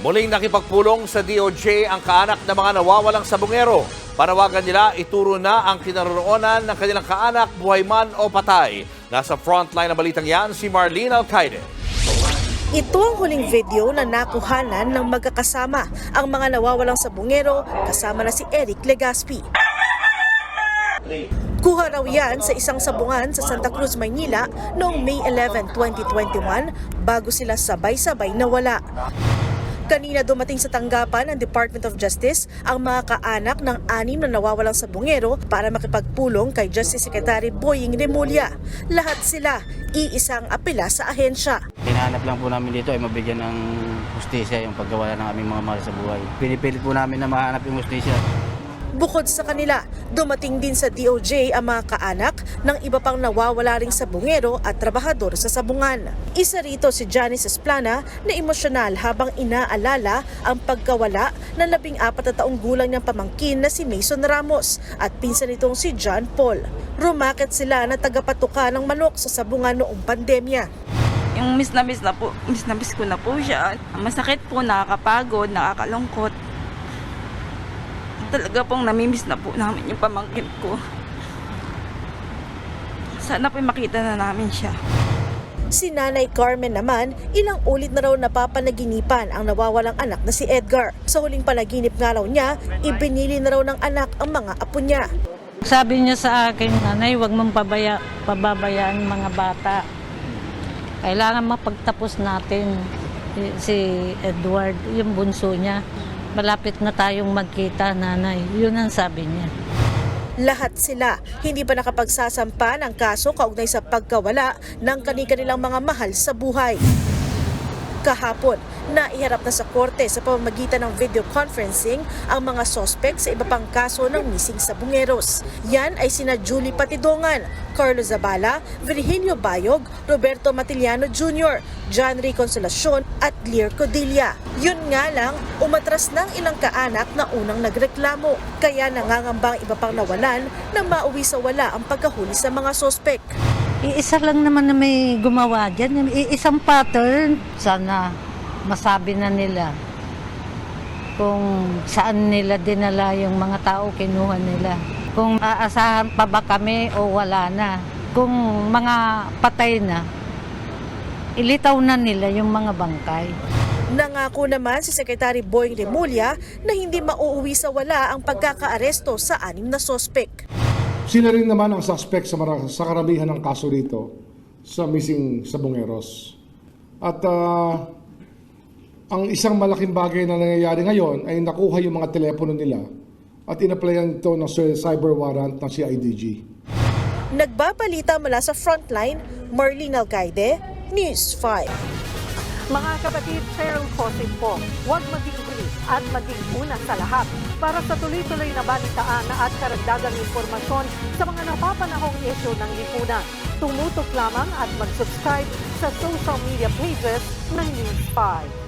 Muling nakipagpulong sa DOJ ang kaanak ng mga nawawalang sabungero. Panawagan nila ituro na ang kinaroroonan ng kanilang kaanak, buhay man o patay. Nasa frontline na balitang yan si Marlene Alcaide. Ito ang huling video na nakuhanan ng magkakasama ang mga nawawalang sabungero kasama na si Eric Legaspi. Kuha raw yan sa isang sabungan sa Santa Cruz, Maynila noong May 11, 2021 bago sila sabay-sabay nawala. Kanina dumating sa tanggapan ng Department of Justice ang mga kaanak ng 6 na nawawalang sabungero para makipagpulong kay Justice Secretary Boying Remulla. Lahat sila iisang apela sa ahensya. Hinahanap lang po namin dito ay mabigyan ng hustisya yung paggawa ng aming mga mahal sa buhay. Pinipilit po namin na mahanap yung hustisya. Bukod sa kanila, dumating din sa DOJ ang mga kaanak ng iba pang nawawala ring sabungero at trabahador sa sabungan. Isa rito si Janice Esplana na emosyonal habang inaalala ang pagkawala ng 14 na taong gulang niyang pamangkin na si Mason Ramos at pinsan nitong si John Paul. Rumakit sila na tagapatuka ng manok sa sabungan noong pandemya. Yung miss na miss ko na po siya. Masakit po, nakakapagod, nakakalungkot. Talaga pong namimiss na po namin yung pamangkin ko. Sana po makita na namin siya. Si Nanay Carmen naman, ilang ulit na raw napapanaginipan ang nawawalang anak na si Edgar. Sa huling panaginip nga raw niya, ibinili na raw ng anak ang mga apo niya. Sabi niya sa akin, nanay, huwag mong pababayaan mga bata. Kailangan mapagtapos natin si Edward, yung bunso niya. Malapit na tayong magkita, nanay. Yun ang sabi niya. Lahat sila hindi pa nakapagsasampa ng kaso kaugnay sa pagkawala ng kani-kanilang mga mahal sa buhay. Kahapon, naiharap na sa korte sa pamamagitan ng video conferencing ang mga sospek sa iba pang kaso ng missing sabungeros. Yan ay sina Julie Patidongan, Carlo Zabala, Virgilio Bayog, Roberto Matiliano Jr., John Ray Consolacion at Lear Codilla. Yun nga lang, umatras ng ilang kaanak na unang nagreklamo. Kaya nangangambang iba pang nawalan na mauwi sa wala ang pagkahuli sa mga sospek. Iisa lang naman na may gumawa dyan. Isang pattern. Sana masabi na nila kung saan nila dinala yung mga tao kinuha nila. Kung aasahan pa ba kami o wala na. Kung mga patay na, ilitaw na nila yung mga bangkay. Nangako naman si Secretary Boying Remulla na hindi mauuwi sa wala ang pagkakaaresto sa 6 na sospek. Sila rin naman ang suspect sa karamihan ng kaso rito sa missing sabungeros. At ang isang malaking bagay na nangyayari ngayon ay nakuha yung mga telepono nila at inaplayan ito ng cyber warrant ng CIDG. Nagbabalita mula sa Frontline, Marlene Alcaide, News 5. Mga kapatid, Cheryl Cosing po, huwag maging huli at maging una sa lahat para sa tuloy-tuloy na balitaan at karagdagang impormasyon sa mga napapanahong issue ng lipunan. Tumutok lamang at mag-subscribe sa social media pages ng News 5.